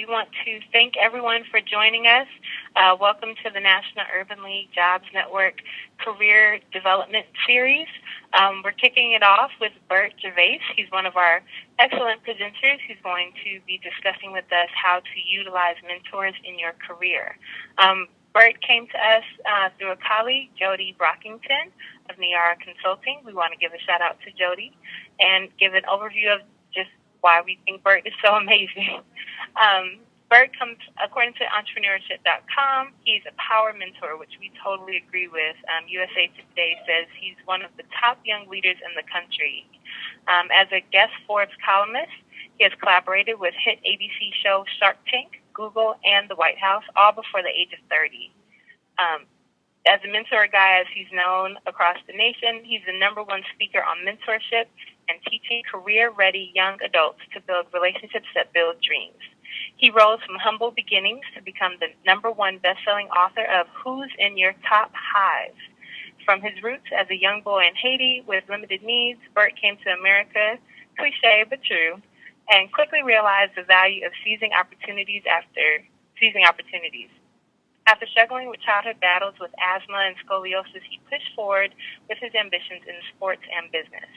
we want to thank everyone for joining us. Welcome to the National Urban League JobsNetwork Career Development Series. We're kicking it off with Bert Gervais. He's one of our excellent presenters who's going to be discussing with us how to utilize mentors in your career. Bert came to us through a colleague, Jody Brockington of Niara Consulting. We want to give a shout out to Jody and give an overview of just why we think Bert is so amazing. Bert comes, according to entrepreneurship.com, he's a power mentor, which we totally agree with. USA Today says he's one of the top young leaders in the country. As a guest Forbes columnist, he has collaborated with hit ABC show Shark Tank, Google, and the White House, all before the age of 30. As a mentor guy, as he's known across the nation, he's the #1 speaker on mentorship and teaching career-ready young adults to build relationships that build dreams. He rose from humble beginnings to become the #1 best-selling author of Who's in Your Top Hive. From his roots as a young boy in Haiti with limited needs, Bert came to America, cliche but true, and quickly realized the value of seizing opportunities. After struggling with childhood battles with asthma and scoliosis, he pushed forward with his ambitions in sports and business.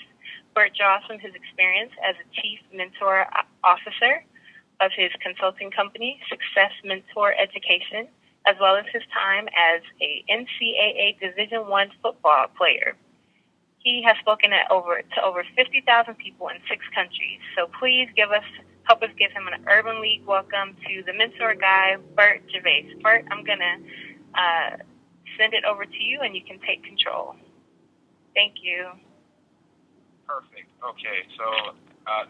Bert draws from his experience as a chief mentor officer of his consulting company, Success Mentor Education, as well as his time as a NCAA Division I football player. He has spoken to over 50,000 people in 6 countries. So please help us give him an Urban League welcome to the mentor guy, Bert Gervais. Bert, I'm going to send it over to you, and you can take control. Thank you. Perfect. Okay, so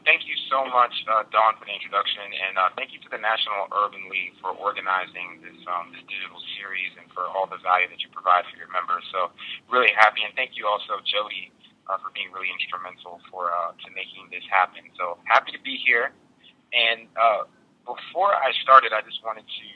thank you so much, Dawn, for the introduction, and thank you to the National Urban League for organizing this digital series and for all the value that you provide for your members. So really happy, and thank you also, Jody, for being really instrumental to making this happen. So happy to be here. And before I started, I just wanted to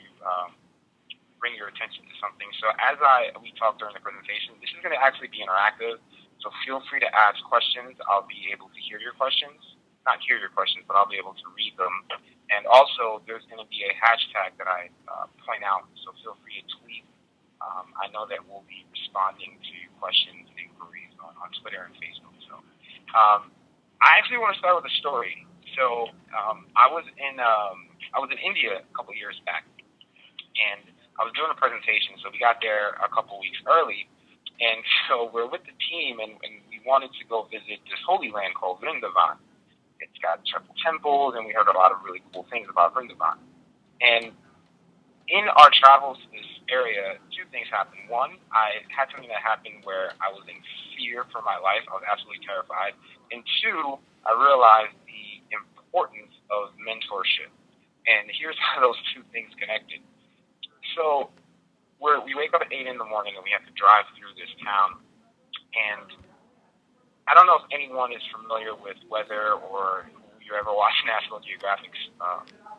bring your attention to something. So as we talked during the presentation, this is going to actually be interactive. So feel free to ask questions. I'll be able to hear your questions. Not hear your questions, but I'll be able to read them. And also, there's going to be a hashtag that I point out. So feel free to tweet. I know that we'll be responding to questions and inquiries on Twitter and Facebook. So I actually want to start with a story. So I was in India a couple years back, and I was doing a presentation. So we got there a couple weeks early, and so we're with the team, and we wanted to go visit this holy land called Vrindavan. It's got triple temples, and we heard a lot of really cool things about Vrindavan. And in our travels to this area, 2 things happened. One, I had something that happened where I was in fear for my life. I was absolutely terrified. And 2, I realized the importance of mentorship. And here's how those 2 things connected. So we wake up at 8 in the morning, and we have to drive through this town. And I don't know if anyone is familiar with weather or you ever watch National Geographic,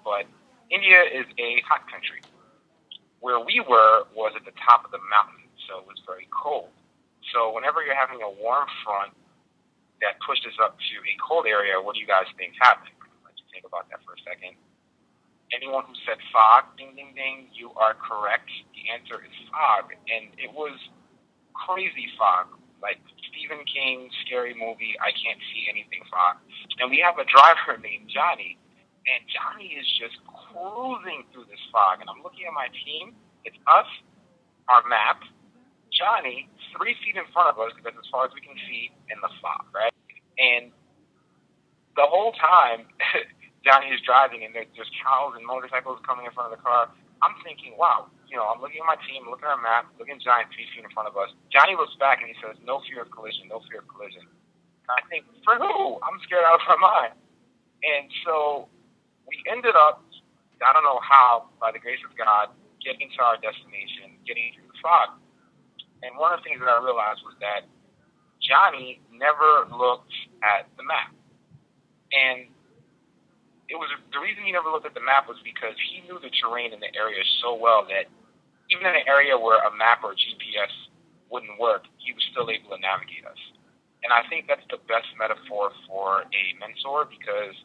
but India is a hot country. Where we were was at the top of the mountain, so it was very cold. So whenever you're having a warm front that pushes up to a cold area, what do you guys think is happening? Let you think about that for a second. Anyone who said fog, ding, ding, ding, you are correct. The answer is fog, and it was crazy fog. Like Stephen King's scary movie, I can't see anything fog. And we have a driver named Johnny, and Johnny is just cruising through this fog. And I'm looking at my team. It's us, our map, Johnny, 3 feet in front of us, because as far as we can see, in the fog, right? And the whole time, Johnny is driving, and there's cows and motorcycles coming in front of the car. I'm thinking, wow, I'm looking at my team, looking at our map, looking at Johnny 3 feet in front of us. Johnny looks back, and he says, no fear of collision, no fear of collision. And I think, for who? I'm scared out of my mind. And so we ended up, I don't know how, by the grace of God, getting to our destination, getting through the fog. And one of the things that I realized was that Johnny never looked at the map. And the reason he never looked at the map was because he knew the terrain in the area so well that even in an area where a map or GPS wouldn't work, he was still able to navigate us. And I think that's the best metaphor for a mentor because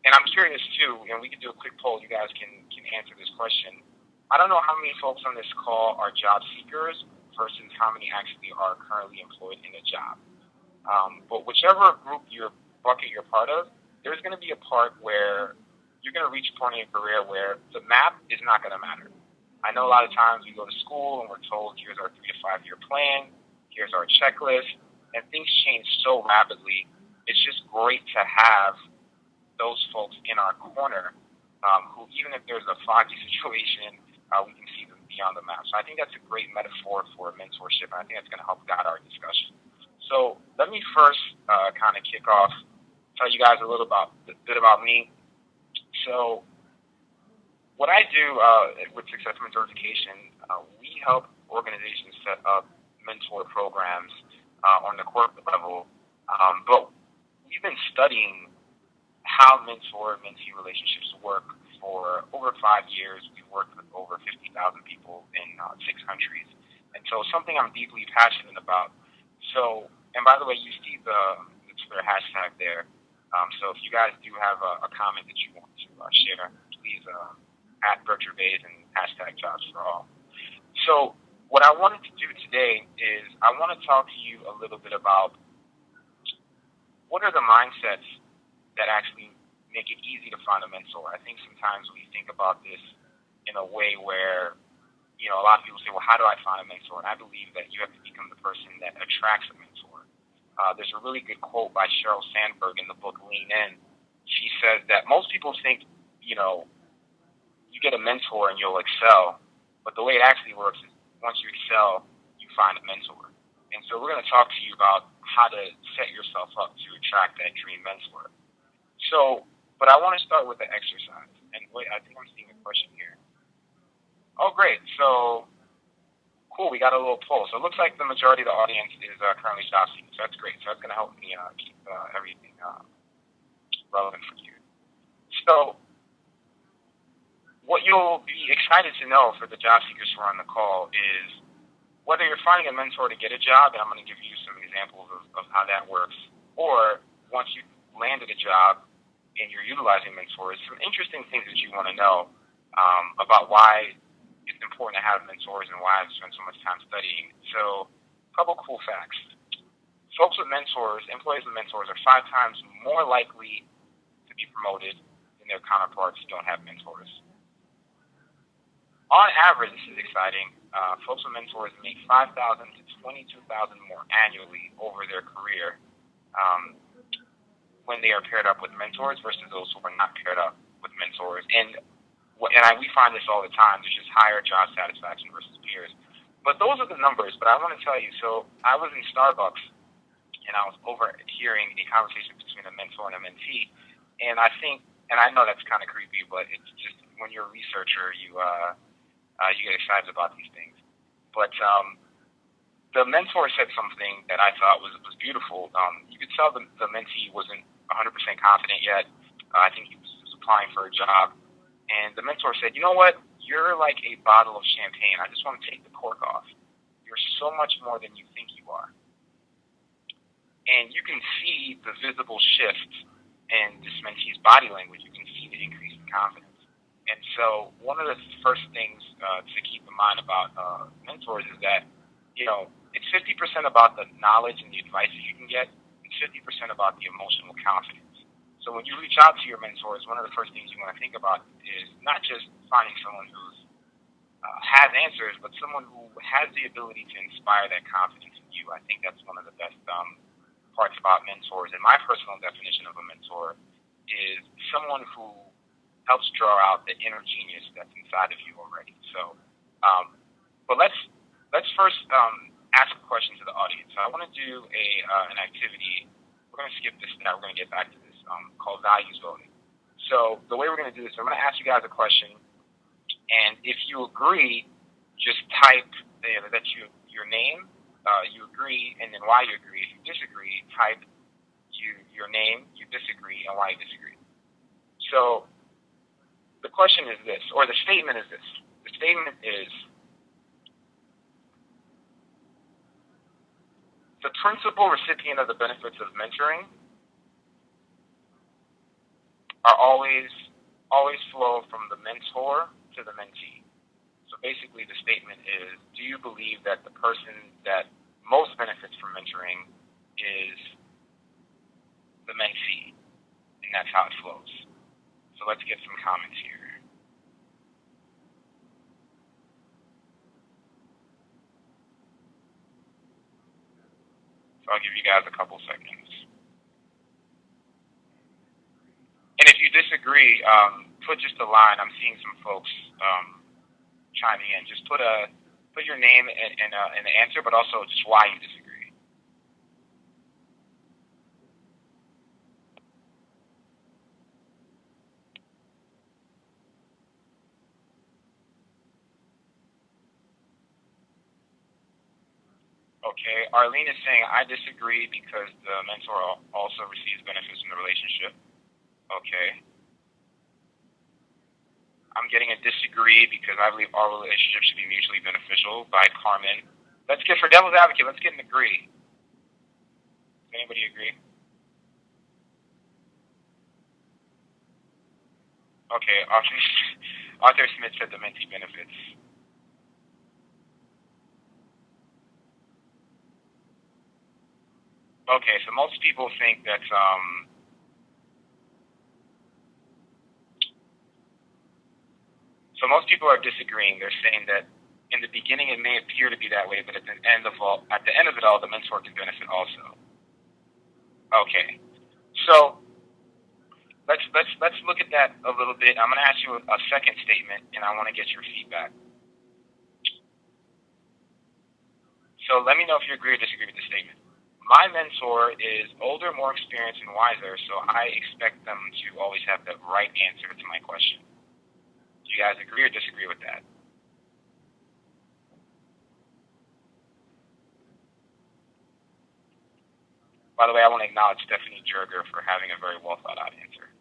And I'm curious too, and we can do a quick poll. You guys can answer this question. I don't know how many folks on this call are job seekers versus how many actually are currently employed in a job. But whichever bucket you're part of, there's going to be a part where you're going to reach a point in your career where the map is not going to matter. I know a lot of times we go to school and we're told, here's our 3 to 5 year plan, here's our checklist, and things change so rapidly. It's just great to have those folks in our corner who, even if there's a foggy situation, we can see them beyond the map. So I think that's a great metaphor for mentorship, and I think that's going to help guide our discussion. So let me first kind of kick off, tell you guys a bit about me. So what I do with Success Mentor Education, we help organizations set up mentor programs on the corporate level, but we've been studying how mentor-mentee relationships work for over 5 years. We've worked with over 50,000 people in 6 countries. And so something I'm deeply passionate about. So, and by the way, you see the Twitter hashtag there. So if you guys do have a comment that you want to share, please at Bert Gervais and hashtag Jobs for All. So what I wanted to do today is I want to talk to you a little bit about what are the mindsets that actually make it easy to find a mentor. I think sometimes we think about this in a way where, a lot of people say, well, how do I find a mentor? And I believe that you have to become the person that attracts a mentor. There's a really good quote by Sheryl Sandberg in the book Lean In. She says that most people think, you get a mentor and you'll excel, but the way it actually works is once you excel, you find a mentor. And so we're going to talk to you about how to set yourself up to attract that dream mentor. So, but I want to start with the exercise. And wait, I think I'm seeing a question here. Oh, great. So, cool. We got a little poll. So it looks like the majority of the audience is currently job seeking. So that's great. So that's going to help me keep everything relevant for you. So, what you'll be excited to know for the job seekers who are on the call is whether you're finding a mentor to get a job, and I'm going to give you some examples of how that works, or once you landed a job and you're utilizing mentors, some interesting things that you want to know about why it's important to have mentors and why I've spent so much time studying. So, a couple cool facts. Folks with mentors, employees with mentors, are 5 times more likely to be promoted than their counterparts who don't have mentors. On average, this is exciting, folks with mentors make $5,000 to $22,000 more annually over their career when they are paired up with mentors versus those who are not paired up with mentors. And we find this all the time. There's just higher job satisfaction versus peers. But those are the numbers. But I want to tell you, so I was in Starbucks, and I was overhearing a conversation between a mentor and a mentee. And I know that's kind of creepy, but it's just when you're a researcher, you get excited about these things. But the mentor said something that I thought was beautiful. You could tell the mentee wasn't 100% confident yet. I think he was applying for a job. And the mentor said, you know what? You're like a bottle of champagne. I just want to take the cork off. You're so much more than you think you are. And you can see the visible shift in this mentee's body language. You can see the increase in confidence. And so one of the first things to keep in mind about mentors is that, it's 50% about the knowledge and the advice that you can get. It's 50% about the emotional confidence. So when you reach out to your mentors, one of the first things you want to think about is not just finding someone who has answers, but someone who has the ability to inspire that confidence in you. I think that's one of the best parts about mentors. And my personal definition of a mentor is someone who helps draw out the inner genius that's inside of you already. So, but let's first ask a question to the audience. So I want to do an activity. We're going to skip this step. We're going to get back to this called values voting. So the way we're going to do this, I'm going to ask you guys a question, and if you agree, just type your name, you agree, and then why you agree. If you disagree, type your name, you disagree, and why you disagree. So the question is this, or the statement is this. The statement is, the principal recipient of the benefits of mentoring are always flow from the mentor to the mentee. So basically the statement is, do you believe that the person that most benefits from mentoring is the mentee? And that's how it flows. So let's get some comments here. So I'll give you guys a couple seconds. And if you disagree, put just a line. I'm seeing some folks chiming in. Just put your name and the answer, but also just why you disagree. Okay, Arlene is saying, I disagree because the mentor also receives benefits from the relationship. Okay. I'm getting a disagree because I believe our relationship should be mutually beneficial by Carmen. Let's get, for devil's advocate, let's get an agree. Does anybody agree? Okay, Arthur Smith said the mentee benefits. Okay, so most people think that so most people are disagreeing. They're saying that in the beginning it may appear to be that way, but at the end of it all, the mentor can benefit also. Okay, so let's look at that a little bit. I'm going to ask you a second statement, and I want to get your feedback. So let me know if you agree or disagree with the statement. My mentor is older, more experienced, and wiser, so I expect them to always have the right answer to my question. Do you guys agree or disagree with that? By the way, I want to acknowledge Stephanie Jurger for having a very well thought out answer.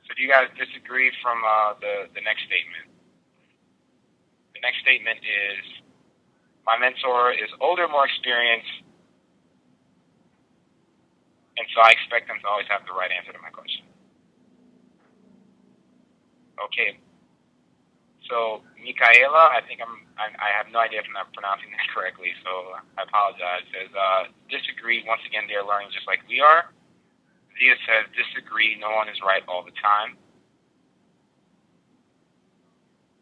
So do you guys disagree from the next statement? The next statement is, my mentor is older, more experienced, and so I expect them to always have the right answer to my question. Okay. So Michaela, I think I have no idea if I'm not pronouncing that correctly, so I apologize. Says disagree. Once again, they're learning just like we are. Zia says disagree. No one is right all the time.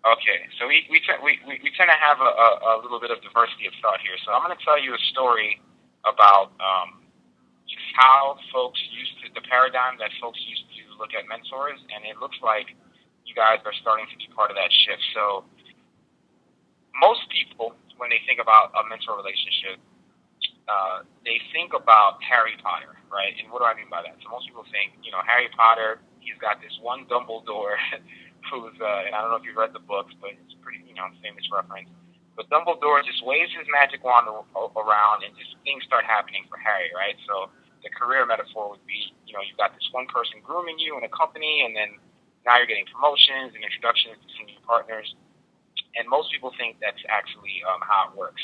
Okay, so we tend to have a little bit of diversity of thought here. So I'm going to tell you a story about just how folks the paradigm that folks used to look at mentors, and it looks like you guys are starting to be part of that shift. So most people, when they think about a mentor relationship, they think about Harry Potter, right? And what do I mean by that? So most people think, Harry Potter, he's got this one Dumbledore who's, and I don't know if you've read the books, but it's a pretty, famous reference. But Dumbledore just waves his magic wand around and just things start happening for Harry, right? So the career metaphor would be, you've got this one person grooming you in a company, and then now you're getting promotions and introductions to senior partners. And most people think that's actually how it works.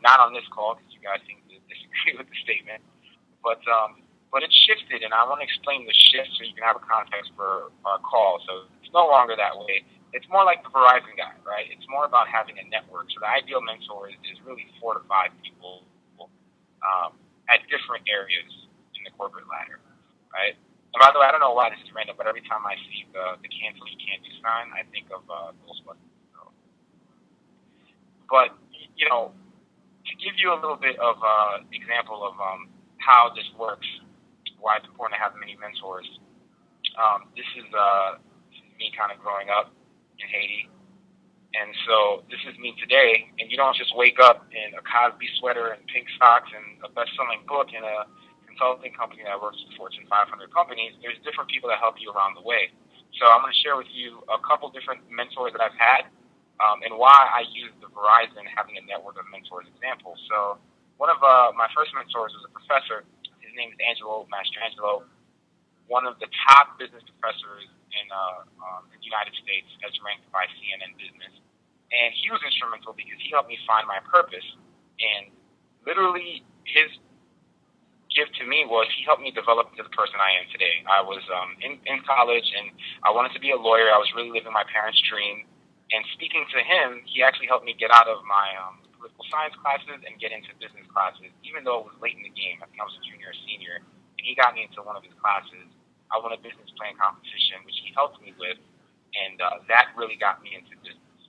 Not on this call, because you guys seem to disagree with the statement. But it's shifted, and I want to explain the shift so you can have a context for our call. So it's no longer that way. It's more like the Verizon guy, right? It's more about having a network. So the ideal mentor is really 4 to 5 people at different areas in the corporate ladder, right? And by the way, I don't know why this is random, but every time I see the cancel you can't do sign, I think of Ghostbusters. So. But, to give you a little bit of example of how this works, why it's important to have many mentors, this is me kind of growing up in Haiti. And so this is me today, and you don't just wake up in a Cosby sweater and pink socks and a best-selling book in a consulting company that works with Fortune 500 companies. There's different people that help you along the way. So I'm going to share with you a couple different mentors that I've had and why I use the Verizon having a network of mentors example. So one of my first mentors was a professor. His name is Angelo Mastrangelo, one of the top business professors in the United States, as ranked by CNN Business. And he was instrumental because he helped me find my purpose. And literally his give to me was he helped me develop into the person I am today. I was in college, and I wanted to be a lawyer. I was really living my parents' dream. And speaking to him, he actually helped me get out of my political science classes and get into business classes, even though it was late in the game. I think I was a junior or senior. And he got me into one of his classes. I won a business plan competition, which he helped me with, and that really got me into business.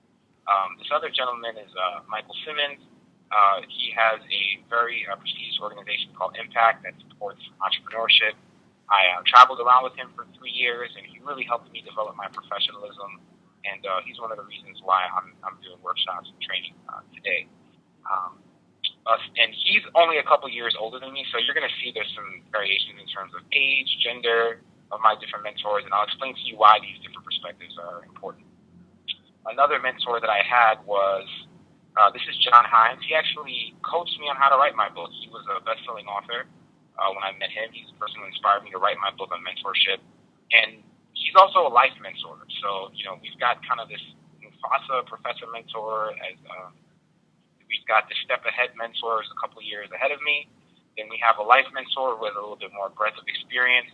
This other gentleman is Michael Simmons. He has a very prestigious organization called Impact that supports entrepreneurship. I traveled around with him for 3 years, and he really helped me develop my professionalism. And he's one of the reasons why I'm doing workshops and training today. And he's only a couple years older than me, so you're going to see there's some variations in terms of age, gender of my different mentors, and I'll explain to you why these different perspectives are important. Another mentor that I had was, this is John Hines. He actually coached me on how to write my book. He was a best-selling author when I met him. He's the person who inspired me to write my book on mentorship. And he's also a life mentor. So, we've got kind of this Mufasa professor mentor. We've got the step ahead mentor who's a couple years ahead of me. Then we have a life mentor with a little bit more breadth of experience.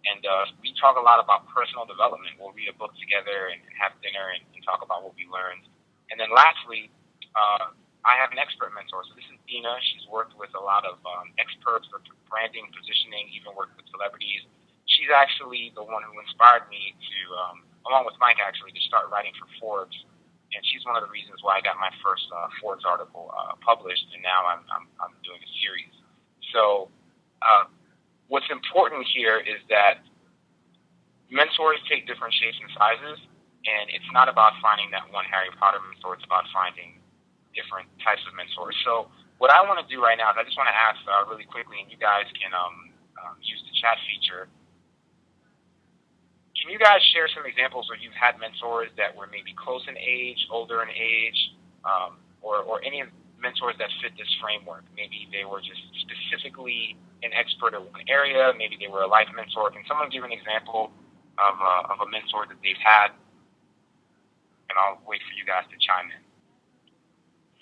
And we talk a lot about personal development. We'll read a book together and have dinner and talk about what we learned. And then lastly, I have an expert mentor. So this is Dina. She's worked with a lot of experts for branding, positioning, even worked with celebrities. She's actually the one who inspired me to, along with Mike actually, to start writing for Forbes. And she's one of the reasons why I got my first Forbes article published, and now I'm doing a series. So what's important here is that mentors take different shapes and sizes, and it's not about finding that one Harry Potter mentor. It's about finding different types of mentors. So what I want to do right now is I just want to ask really quickly, and you guys can use the chat feature. Can you guys share some examples where you've had mentors that were maybe close in age, older in age, or any mentors that fit this framework? Maybe they were just specifically an expert in one area. Maybe they were a life mentor. Can someone give an example of a mentor that they've had? And I'll wait for you guys to chime in.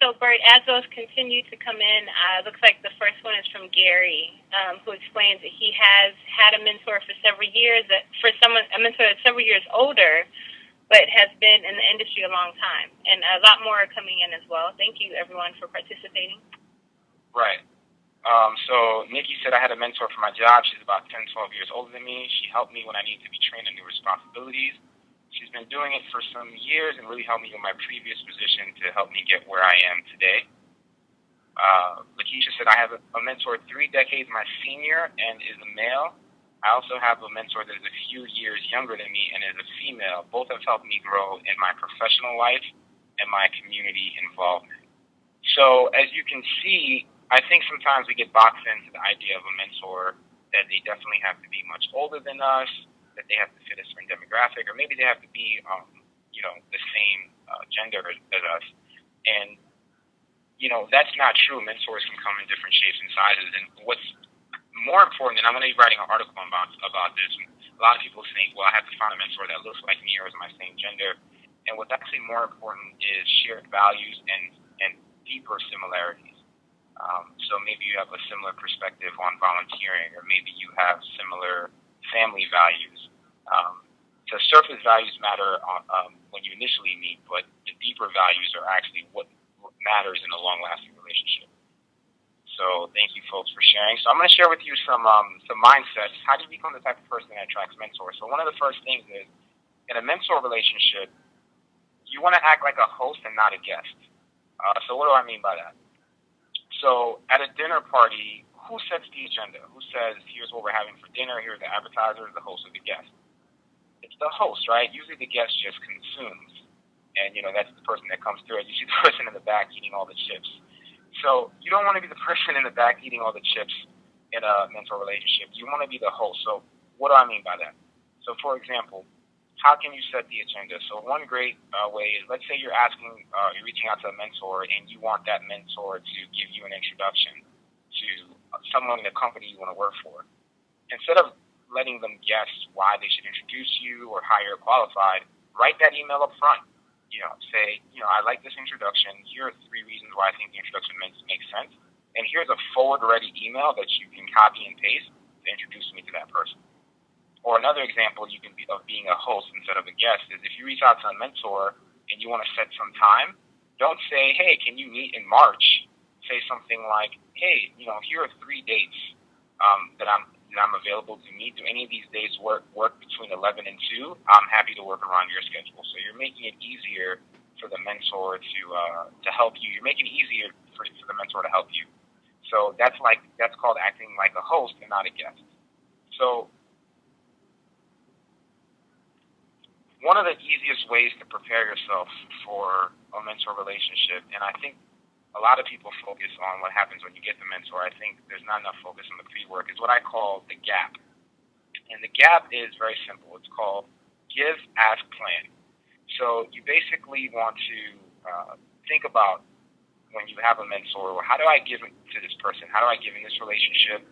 So, Bert, as those continue to come in, looks like the first one is from Gary, who explains that he has had a mentor for several years, a mentor that's several years older, but has been in the industry a long time. And a lot more are coming in as well. Thank you, everyone, for participating. Right. So Nikki said I had a mentor for my job. She's about 10, 12 years older than me. She helped me when I needed to be trained in new responsibilities. She's been doing it for some years and really helped me in my previous position to help me get where I am today. Lakeisha said I have a mentor 3 decades my senior and is a male. I also have a mentor that is a few years younger than me and is a female. Both have helped me grow in my professional life and my community involvement. So as you can see, I think sometimes we get boxed into the idea of a mentor that they definitely have to be much older than us, that they have to fit a certain demographic, or maybe they have to be, the same gender as us. And, that's not true. Mentors can come in different shapes and sizes. And what's more important, and I'm going to be writing an article about this, a lot of people think, well, I have to find a mentor that looks like me or is my same gender. And what's actually more important is shared values and deeper similarities. So maybe you have a similar perspective on volunteering, or maybe you have similar family values. So surface values matter when you initially meet, but the deeper values are actually what matters in a long-lasting relationship. So thank you, folks, for sharing. So I'm going to share with you some mindsets. How do you become the type of person that attracts mentors? So one of the first things is, in a mentor relationship, you want to act like a host and not a guest. So what do I mean by that? So at a dinner party, who sets the agenda? Who says, here's what we're having for dinner, here's the appetizer, the host, or the guest? It's the host, right? Usually the guest just consumes. And, that's the person that comes through. You see the person in the back eating all the chips. So you don't want to be the person in the back eating all the chips in a mentor relationship. You want to be the host. So what do I mean by that? So, for example, how can you set the agenda? So one great way is, let's say you're reaching out to a mentor, and you want that mentor to give you an introduction to someone in the company you want to work for. Instead of letting them guess why they should introduce you or how you're qualified, write that email up front. Say, I like this introduction. Here are 3 reasons why I think the introduction makes sense. and here's a forward-ready email that you can copy and paste to introduce me to that person. Or another example you can be of being a host instead of a guest is if you reach out to a mentor and you want to set some time, don't say, hey, can you meet in March? Say something like, hey, here are 3 dates that I'm available to meet. Do any of these days work between 11 and 2? I'm happy to work around your schedule. So you're making it easier for the mentor to help you. You're making it easier for the mentor to help you. So that's called acting like a host and not a guest. So one of the easiest ways to prepare yourself for a mentor relationship, and I think a lot of people focus on what happens when you get the mentor. I think there's not enough focus on the pre-work. Is what I call the gap. And the gap is very simple. It's called give, ask, plan. So you basically want to think about when you have a mentor, how do I give it to this person? How do I give in this relationship?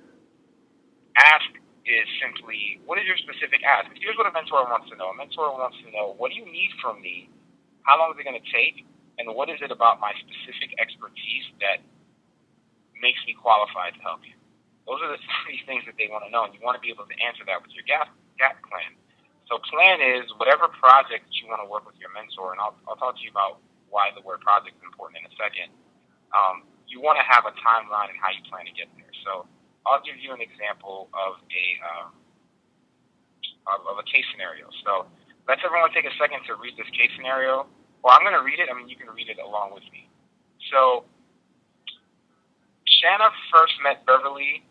Ask is simply, what is your specific ask? Here's what a mentor wants to know. A mentor wants to know, what do you need from me? How long is it going to take? And what is it about my specific expertise that makes me qualified to help you? Those are the 3 things that they want to know, and you want to be able to answer that with your gap plan. So plan is whatever project that you want to work with your mentor, and I'll talk to you about why the word project is important in a second. You want to have a timeline and how you plan to get there. So I'll give you an example of a case scenario. So let's everyone take a second to read this case scenario. Well, I'm going to read it. I mean, you can read it along with me. So Shanna and Beverly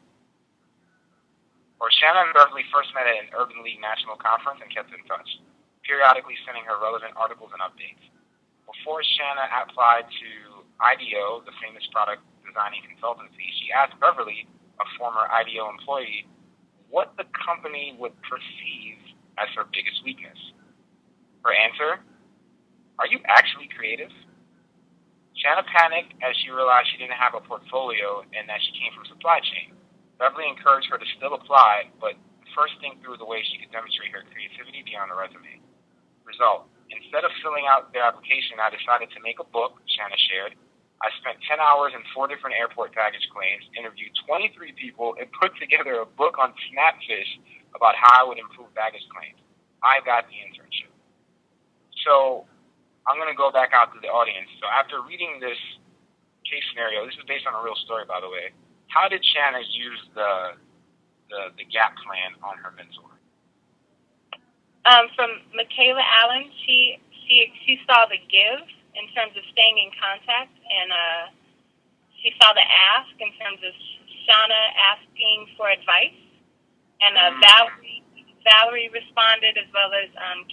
first met at an Urban League national conference and kept in touch, periodically sending her relevant articles and updates. Before Shanna applied to IDEO, the famous product designing consultancy, she asked Beverly, a former IDEO employee, what the company would perceive as her biggest weakness. Her answer, are you actually creative? Shanna panicked as she realized she didn't have a portfolio and that she came from supply chain. Beverly encouraged her to still apply, but first think through the way she could demonstrate her creativity beyond a resume. Result, instead of filling out their application, I decided to make a book, Shanna shared. I spent 10 hours in 4 different airport baggage claims, interviewed 23 people, and put together a book on Snapfish about how I would improve baggage claims. I got the internship. So I'm going to go back out to the audience. So after reading this case scenario, this is based on a real story, by the way, how did Shanna use the gap plan on her mentor? From Michaela Allen, she saw the give in terms of staying in contact, and she saw the ask in terms of Shanna asking for advice, and Valerie responded, as well as Miss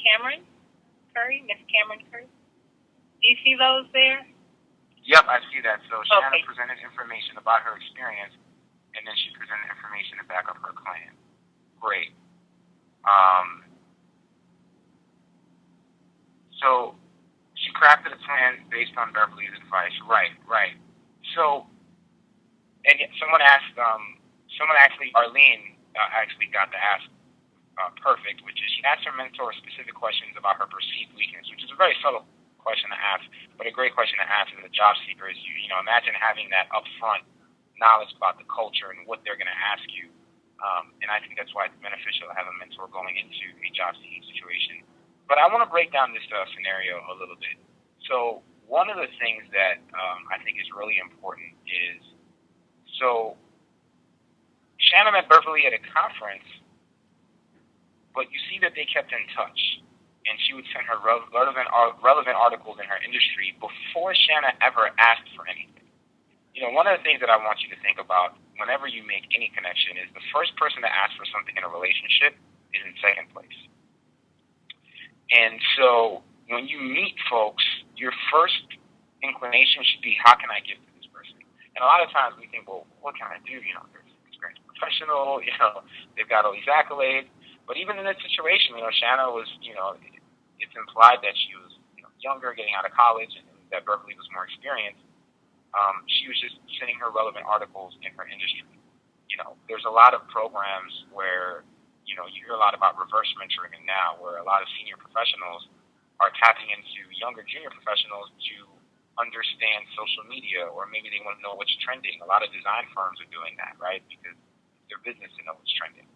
Cameron Curry. Do you see those there? Yep, I see that. So Shanna presented information about her experience, and then she presented information to back up her claim. Great. So she crafted a plan based on Beverly's advice. Right. So, and someone Arlene actually got the ask perfect, which is she asked her mentor specific questions about her perceived weakness, which is a very subtle question to ask, but a great question to ask as a job seeker is you imagine having that upfront knowledge about the culture and what they're going to ask you. And I think that's why it's beneficial to have a mentor going into a job seeking situation. But I want to break down this scenario a little bit. So one of the things that I think is really important is, so Shanna met Beverly at a conference, but you see that they kept in touch, and she would send her relevant articles in her industry before Shanna ever asked for anything. One of the things that I want you to think about whenever you make any connection is the first person to ask for something in a relationship is in second place. And so when you meet folks, your first inclination should be, how can I give to this person? And a lot of times we think, well, what can I do? They're an experienced professional, they've got all these accolades. But even in this situation, Shanna was, it's implied that she was younger, getting out of college, and that Beverly was more experienced. She was just sending her relevant articles in her industry. There's a lot of programs where, you hear a lot about reverse mentoring now, where a lot of senior professionals are tapping into younger junior professionals to understand social media, or maybe they want to know what's trending. A lot of design firms are doing that, right? Because it's their business to know what's trending.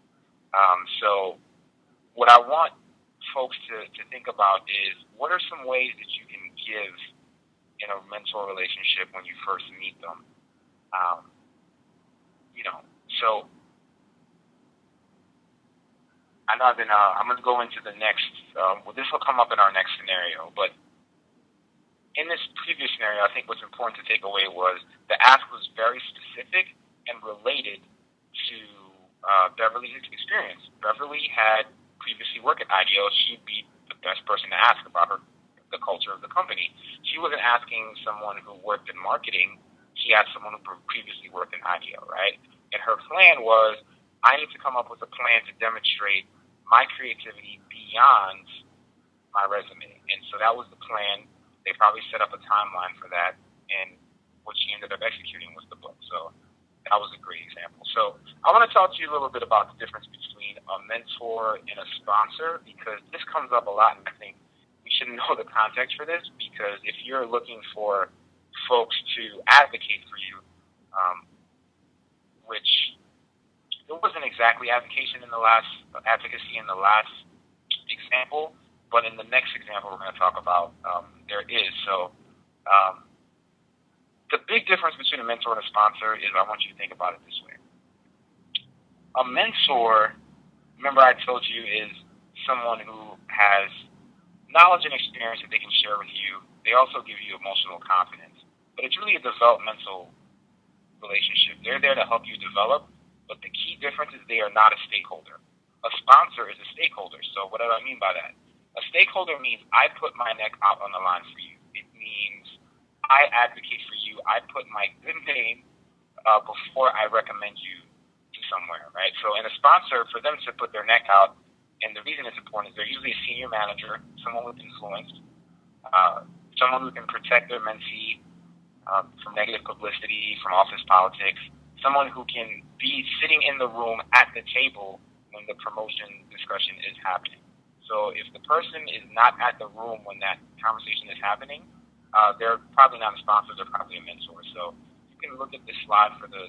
So what I want folks to think about is, what are some ways that you can give in a mentor relationship when you first meet them? So I know I'm going to go into the next, this will come up in our next scenario, but in this previous scenario, I think what's important to take away was the ask was very specific and related to Beverly's experience. Beverly had previously worked at IDEO. She'd be the best person to ask about the culture of the company. She wasn't asking someone who worked in marketing. She asked someone who previously worked in IDEO, right? And her plan was, I need to come up with a plan to demonstrate my creativity beyond my resume. And so that was the plan. They probably set up a timeline for that, and what she ended up executing was the book. So that was a great example. So I want to talk to you a little bit about the difference between a mentor and a sponsor, because this comes up a lot, and I think we should know the context for this, because if you're looking for folks to advocate for you, which there wasn't exactly advocacy in the last example, but in the next example we're going to talk about, there is. So the big difference between a mentor and a sponsor is, I want you to think about it this way. A mentor, remember I told you, is someone who has knowledge and experience that they can share with you. They also give you emotional confidence. But it's really a developmental relationship. They're there to help you develop, but the key difference is they are not a stakeholder. A sponsor is a stakeholder. So what do I mean by that? A stakeholder means I put my neck out on the line for you. It means I advocate for you. I put my good name before I recommend you to somewhere, right? So in a sponsor, for them to put their neck out, and the reason it's important is they're usually a senior manager, someone with influence, someone who can protect their mentee from negative publicity, from office politics, someone who can be sitting in the room at the table when the promotion discussion is happening. So if the person is not at the room when that conversation is happening, they're probably not a sponsor, they're probably a mentor. So you can look at this slide for the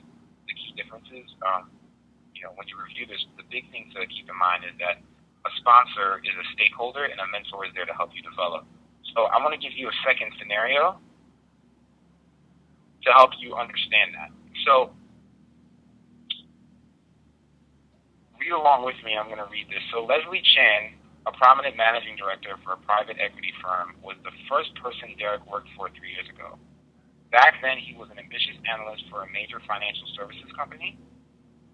key differences. When you review this, the big thing to keep in mind is that a sponsor is a stakeholder and a mentor is there to help you develop. So I want to give you a second scenario to help you understand that. So read along with me. I'm going to read this. So Leslie Chan, a prominent managing director for a private equity firm, was the first person Derek worked for 3 years ago. Back then, he was an ambitious analyst for a major financial services company.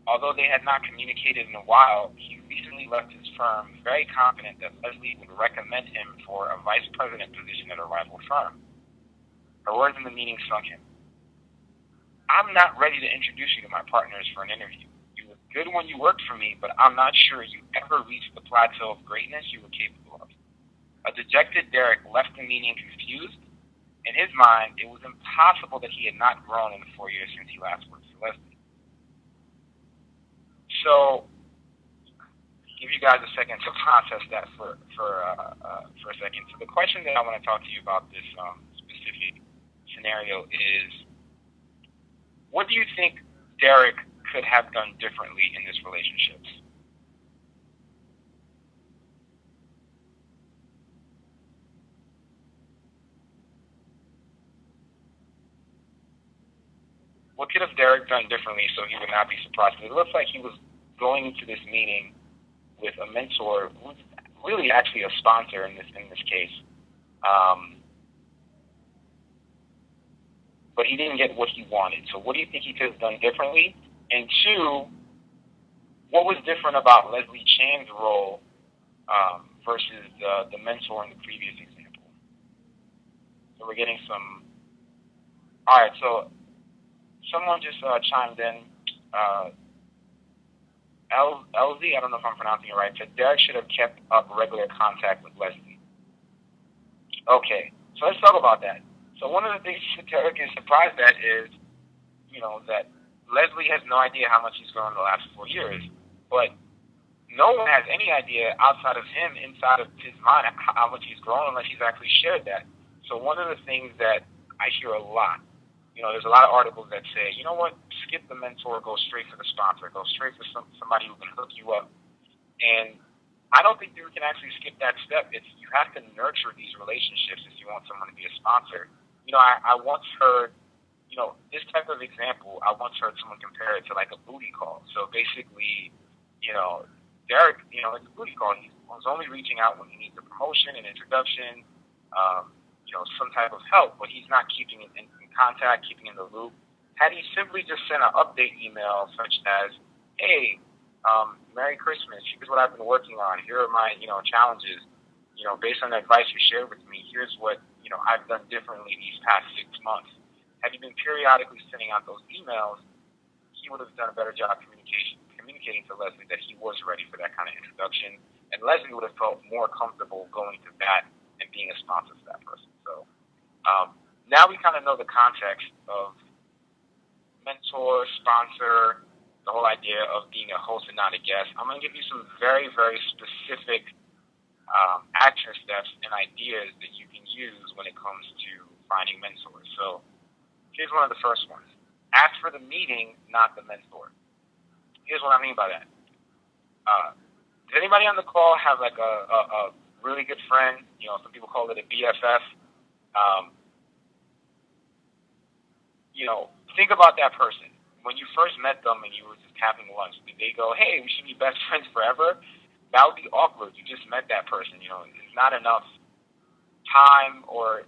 Although they had not communicated in a while, he recently left his firm very confident that Leslie would recommend him for a vice president position at a rival firm. Her words in the meeting sunk him. I'm not ready to introduce you to my partners for an interview. You were good when you worked for me, but I'm not sure you ever reached the plateau of greatness you were capable of. A dejected Derek left the meeting confused. In his mind, it was impossible that he had not grown in the 4 years since he last worked for Leslie. So, give you guys a second to process that for a second. So the question that I want to talk to you about this specific scenario is, what do you think Derek could have done differently in this relationship? What could have Derek done differently so he would not be surprised? It looks like he was going into this meeting with a mentor, who's really actually a sponsor in this case. But he didn't get what he wanted. So what do you think he could have done differently? And two, what was different about Leslie Chan's role versus the mentor in the previous example? So we're getting some... All right, so someone just chimed in. LZ, I don't know if I'm pronouncing it right, said Derek should have kept up regular contact with Leslie. Okay, so let's talk about that. So one of the things Derek is surprised at is, that Leslie has no idea how much he's grown in the last 4 years. But no one has any idea outside of him, inside of his mind, how much he's grown unless he's actually shared that. So one of the things that I hear a lot. There's a lot of articles that say, you know what, skip the mentor, go straight for the sponsor, go straight for somebody who can hook you up. And I don't think you can actually skip that step. You have to nurture these relationships if you want someone to be a sponsor. I once heard, this type of example, I once heard someone compare it to like a booty call. So basically, Derek, it's a booty call. He was only reaching out when he needs a promotion, an introduction, some type of help, but he's not keeping in contact, keeping in the loop. Had he simply just sent an update email such as, hey, Merry Christmas, here's what I've been working on, here are my, challenges, based on the advice you shared with me, here's what, I've done differently these past 6 months. Had he been periodically sending out those emails, he would have done a better job communicating to Leslie that he was ready for that kind of introduction, and Leslie would have felt more comfortable going to bat and being a sponsor for that person. So now we kind of know the context of mentor, sponsor, the whole idea of being a host and not a guest. I'm going to give you some very, very specific action steps and ideas that you can use when it comes to finding mentors. So here's one of the first ones. Ask for the meeting, not the mentor. Here's what I mean by that. Does anybody on the call have like a really good friend? Some people call it a BFF. Think about that person. When you first met them and you were just having lunch, did they go, hey, we should be best friends forever? That would be awkward. You just met that person. There's not enough time or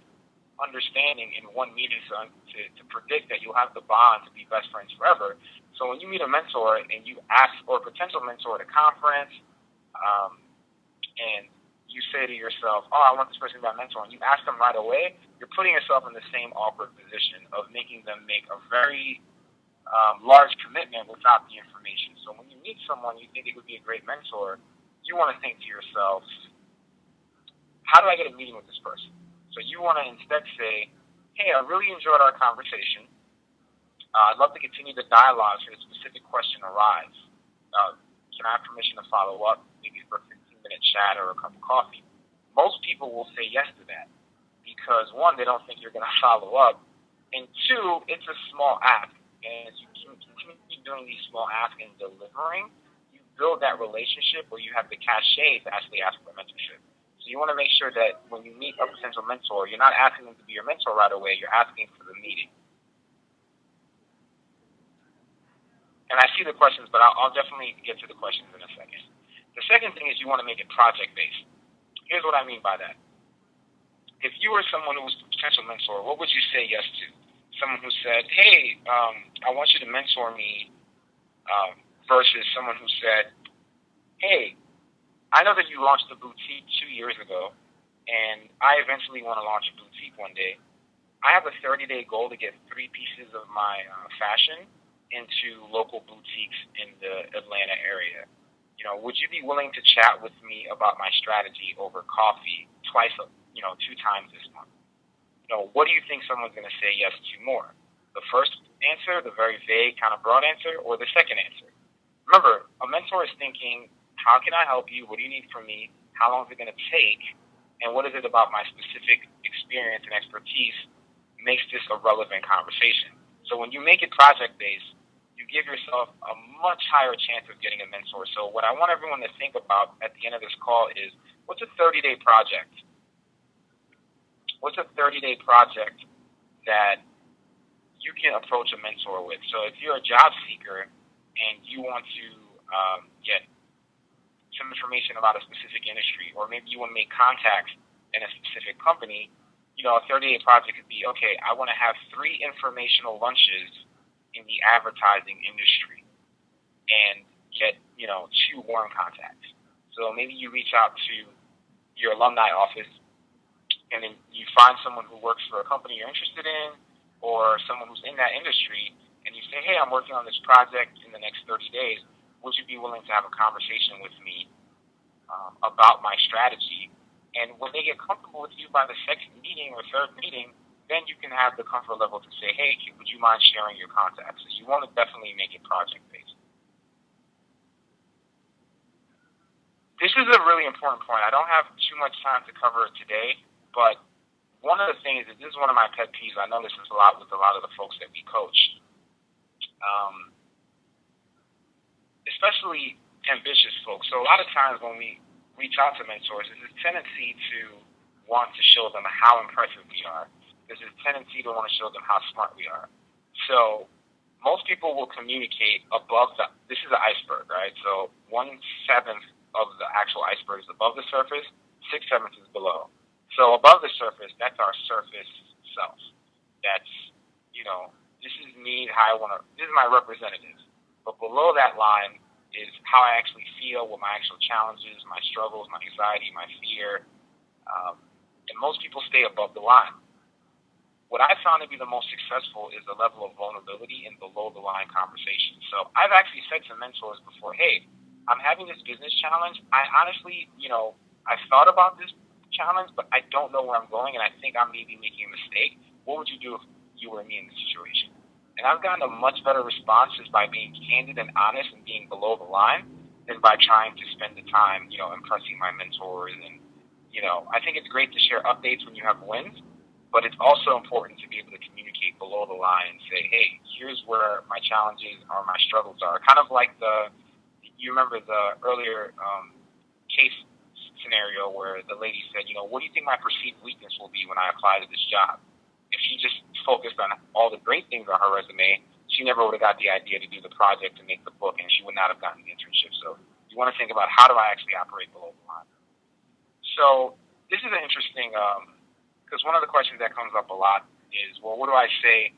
understanding in one meeting to predict that you'll have the bond to be best friends forever. So when you meet a mentor and you ask, or a potential mentor at a conference, and you say to yourself, oh, I want this person to be my mentor, and you ask them right away, you're putting yourself in the same awkward position of making them make a very large commitment without the information. So when you meet someone you think it would be a great mentor, you want to think to yourself, how do I get a meeting with this person? So you want to instead say, hey, I really enjoyed our conversation. I'd love to continue the dialogue should a specific question arise. Can I have permission to follow up, maybe for a 15-minute chat or a cup of coffee? Most people will say yes to that because, one, they don't think you're going to follow up, and two, it's a small ask. And as you continue doing these small asks and delivering, you build that relationship where you have the cachet to actually ask for mentorship. So you want to make sure that when you meet a potential mentor, you're not asking them to be your mentor right away, you're asking for the meeting. And I see the questions, but I'll definitely get to the questions in a second. The second thing is you want to make it project-based. Here's what I mean by that. If you were someone who was a potential mentor, what would you say yes to? Someone who said, hey, I want you to mentor me, versus someone who said, hey, I know that you launched a boutique 2 years ago, and I eventually want to launch a boutique one day. I have a 30-day goal to get 3 pieces of my fashion into local boutiques in the Atlanta area. Would you be willing to chat with me about my strategy over coffee 2 times this month? What do you think someone's going to say yes to more? The first answer, the very vague, kind of broad answer, or the second answer? Remember, a mentor is thinking, how can I help you? What do you need from me? How long is it going to take? And what is it about my specific experience and expertise makes this a relevant conversation? So when you make it project-based, you give yourself a much higher chance of getting a mentor. So what I want everyone to think about at the end of this call is, what's a 30-day project? What's a 30-day project that you can approach a mentor with? So if you're a job seeker and you want to get some information about a specific industry, or maybe you want to make contacts in a specific company, a 30-day project could be, okay, I want to have 3 informational lunches in the advertising industry and get, 2 warm contacts. So maybe you reach out to your alumni office, and then you find someone who works for a company you're interested in, or someone who's in that industry, and you say, hey, I'm working on this project in the next 30 days. Would you be willing to have a conversation with me about my strategy? And when they get comfortable with you by the second meeting or third meeting, then you can have the comfort level to say, hey, would you mind sharing your contacts? So you want to definitely make it project-based. This is a really important point. I don't have too much time to cover it today, but one of the things is, this is one of my pet peeves. I notice this a lot with a lot of the folks that we coach, especially ambitious folks. So a lot of times when we reach out to mentors, there's this tendency to want to show them how impressive we are. There's this tendency to want to show them how smart we are. So most people will communicate above this is an iceberg, right? So 1/7 of the actual iceberg is above the surface, 6/7 is below. So above the surface, that's our surface self. That's, this is me, this is my representative. But below that line is how I actually feel, what my actual challenges, my struggles, my anxiety, my fear. And most people stay above the line. What I found to be the most successful is the level of vulnerability in below the line conversation. So I've actually said to mentors before, hey, I'm having this business challenge. I honestly, I've thought about this challenge, but I don't know where I'm going, and I think I'm maybe making a mistake. What would you do if you were me in this situation? And I've gotten a much better response just by being candid and honest and being below the line than by trying to spend the time, impressing my mentors. And, I think it's great to share updates when you have wins, but it's also important to be able to communicate below the line and say, hey, here's where my challenges or my struggles are. Kind of like you remember the earlier case scenario where the lady said, what do you think my perceived weakness will be when I apply to this job? If she just focused on all the great things on her resume, she never would have got the idea to do the project to make the book, and she would not have gotten the internship. So you want to think about, how do I actually operate below the line? So this is an interesting, because one of the questions that comes up a lot is, well, what do I say,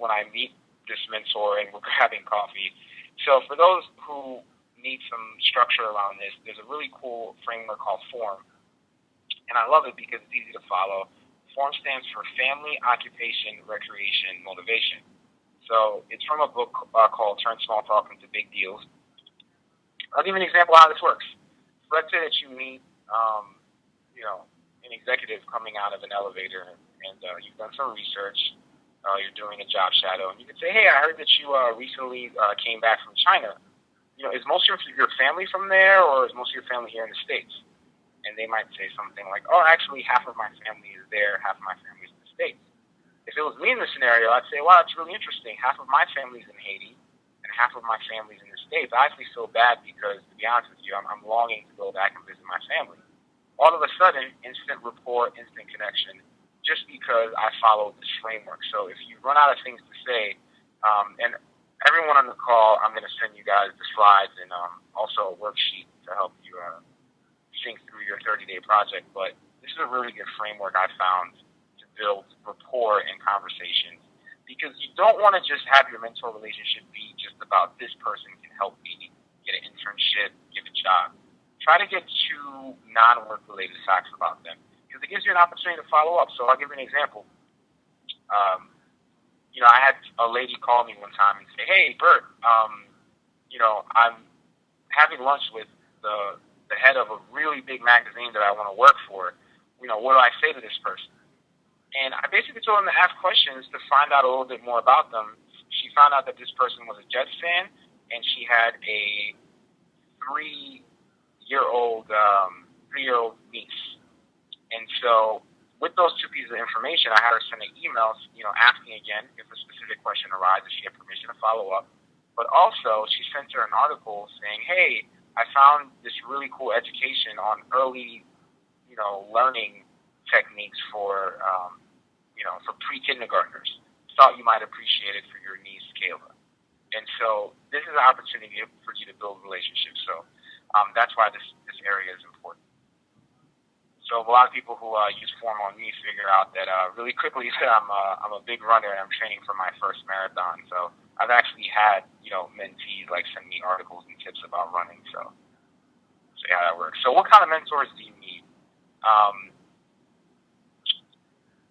when I meet this mentor and we're having coffee? So for those who need some structure around this, there's a really cool framework called FORM, and I love it because it's easy to follow. FORM stands for Family, Occupation, Recreation, Motivation. So it's from a book called Turn Small Talk into Big Deals. I'll give you an example of how this works. Let's say that you meet, an executive coming out of an elevator, and you've done some research. You're doing a job shadow, and you can say, hey, I heard that you recently came back from China. Is most of your family from there, or is most of your family here in the States? And they might say something like, oh, actually, half of my family is there, half of my family is in the States. If it was me in the scenario, I'd say, wow, that's really interesting. Half of my family's in Haiti, and half of my family's in the States. I actually feel bad because, to be honest with you, I'm longing to go back and visit my family. All of a sudden, instant rapport, instant connection, just because I followed this framework. So if you run out of things to say, and everyone on the call, I'm going to send you guys the slides and also a worksheet to help you think through your 30-day project. But this is a really good framework I found to build rapport in conversations, because you don't want to just have your mentor relationship be just about this person can help me get an internship, get a job. Try to get 2 non-work related facts about them, because it gives you an opportunity to follow up. So I'll give you an example. I had a lady call me one time and say, hey, Bert, I'm having lunch with the head of a really big magazine that I want to work for. What do I say to this person? And I basically told him to ask questions to find out a little bit more about them. She found out that this person was a Jets fan, and she had a 3-year-old niece. And so with those 2 pieces of information, I had her send an email, asking again if a specific question arises, if she had permission to follow up. But also, she sent her an article saying, hey, I found this really cool education on early, learning techniques for pre-kindergartners. Thought you might appreciate it for your niece, Kayla. And so this is an opportunity for you to build relationships. So that's why this area is important. So a lot of people who use Form on me figure out that really quickly that I'm a big runner and I'm training for my first marathon. So I've actually had mentees send me articles and tips about running. So yeah, that works. So what kind of mentors do you need?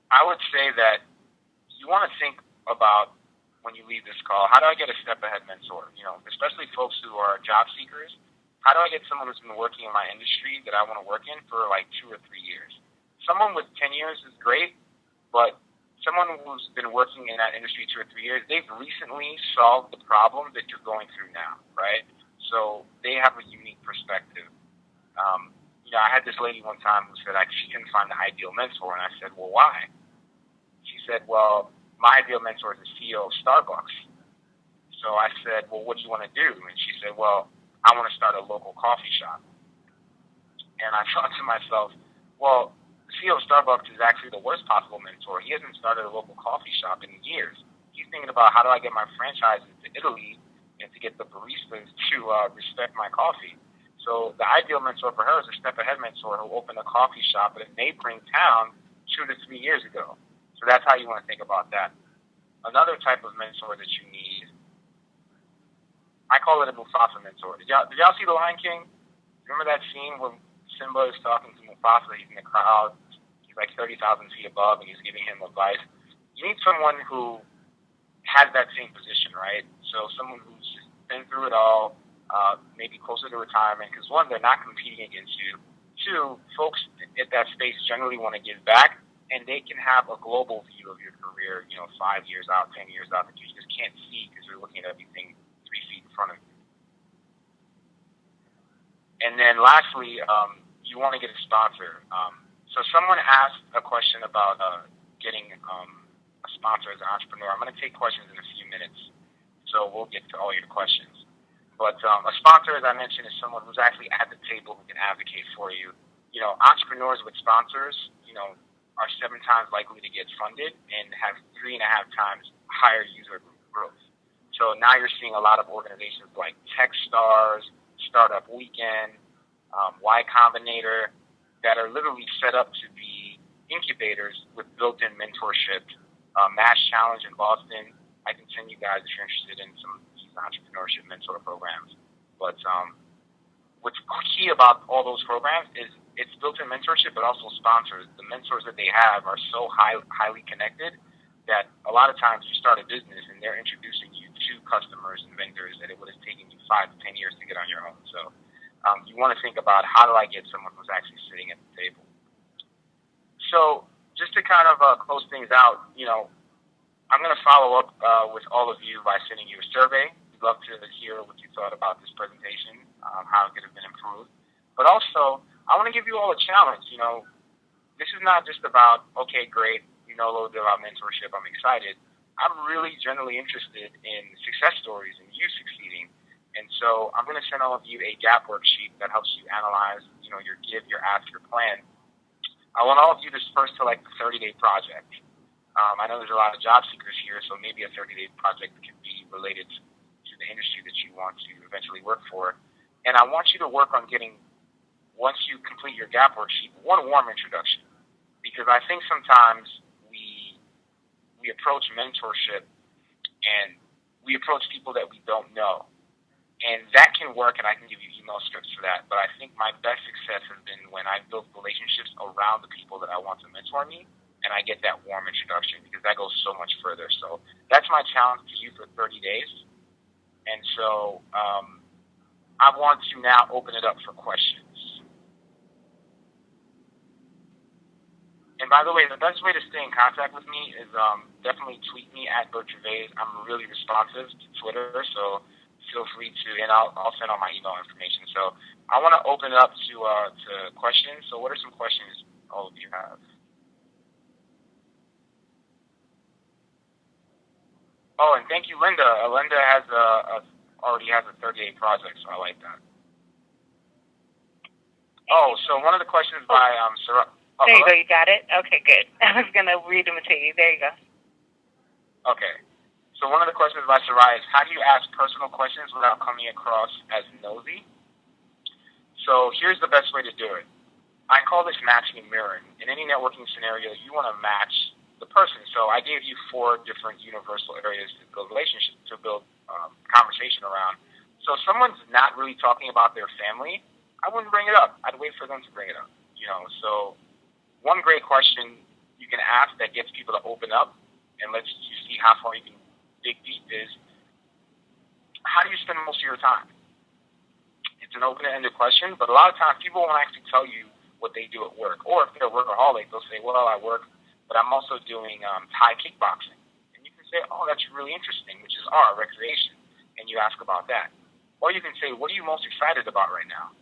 I would say that you want to think about, when you leave this call, how do I get a step ahead mentor? Especially folks who are job seekers. How do I get someone who's been working in my industry that I want to work in for 2 or 3 years? Someone with 10 years is great, but someone who's been working in that industry 2 or 3 years, they've recently solved the problem that you're going through now, right? So they have a unique perspective. I had this lady one time who said she couldn't find the ideal mentor, and I said, well, why? She said, well, my ideal mentor is the CEO of Starbucks. So I said, well, what do you want to do? And she said, well, I want to start a local coffee shop. And I thought to myself, well, the CEO of Starbucks is actually the worst possible mentor. He hasn't started a local coffee shop in years. He's thinking about how do I get my franchises to Italy and to get the baristas to respect my coffee. So the ideal mentor for her is a step-ahead mentor who opened a coffee shop in a neighboring town 2 to 3 years ago. So that's how you want to think about that. Another type of mentor that you need, I call it a Mufasa mentor. Did y'all see The Lion King? Remember that scene where Simba is talking to Mufasa? He's in the crowd. He's like 30,000 feet above, and he's giving him advice. You need someone who has that same position, right? So someone who's just been through it all, maybe closer to retirement, because one, they're not competing against you. Two, folks at that space generally want to give back, and they can have a global view of your career, 5 years out, 10 years out, that you just can't see because you're looking at everything 3 feet in front of you. And then lastly, you want to get a sponsor. So someone asked a question about getting a sponsor as an entrepreneur. I'm going to take questions in a few minutes, so we'll get to all your questions. But a sponsor, as I mentioned, is someone who's actually at the table who can advocate for you. Entrepreneurs with sponsors, are 7 times likely to get funded and have 3.5 times higher user growth. So now you're seeing a lot of organizations like Techstars, Startup Weekend, Y Combinator, that are literally set up to be incubators with built-in mentorship. Mass Challenge in Boston. I can send you guys if you're interested in some of these entrepreneurship mentor programs. But what's key about all those programs is it's built-in mentorship, but also sponsors. The mentors that they have are so highly connected that a lot of times you start a business and they're introducing you to customers and vendors that it would have taken you 5 to 10 years to get on your own. So you want to think about, how do I get someone who's actually sitting at the table? So just to kind of close things out, I'm going to follow up with all of you by sending you a survey. We'd love to hear what you thought about this presentation, how it could have been improved. But also, I want to give you all a challenge. This is not just about, okay, great, you know a little bit about mentorship, I'm excited. I'm really generally interested in success stories and you succeeding. And so I'm going to send all of you a gap worksheet that helps you analyze, your give, your ask, your plan. I want all of you to first select the 30-day project. I know there's a lot of job seekers here, so maybe a 30-day project could be related to the industry that you want to eventually work for. And I want you to work on getting, once you complete your gap worksheet, one warm introduction. Because I think sometimes we approach mentorship and we approach people that we don't know. And that can work, and I can give you email scripts for that. But I think my best success has been when I build relationships around the people that I want to mentor me, and I get that warm introduction, because that goes so much further. So that's my challenge to you for 30 days. And so I want to now open it up for questions. And by the way, the best way to stay in contact with me is definitely tweet me at Bert Gervais. I'm really responsive to Twitter, so feel free to, and I'll send all my email information. So I want to open it up to questions. So what are some questions all of you have? Oh, and thank you, Linda. Linda already has a 30-day project, so I like that. Oh, so one of the questions by Sarah. Oh, there you go. You got it? Okay, good. I was going to read them to you. There you go. Okay. So one of the questions by Sarai is, how do you ask personal questions without coming across as nosy? So here's the best way to do it. I call this matching and mirroring. In any networking scenario, you want to match the person. So I gave you 4 different universal areas to build relationships, to build conversation around. So if someone's not really talking about their family, I wouldn't bring it up. I'd wait for them to bring it up. So one great question you can ask that gets people to open up and lets you see how far you can dig deep is, how do you spend most of your time? It's an open-ended question, but a lot of times people won't actually tell you what they do at work. Or if they're a workaholic, they'll say, well, I work, but I'm also doing Thai kickboxing. And you can say, oh, that's really interesting, which is recreation. And you ask about that. Or you can say, what are you most excited about right now?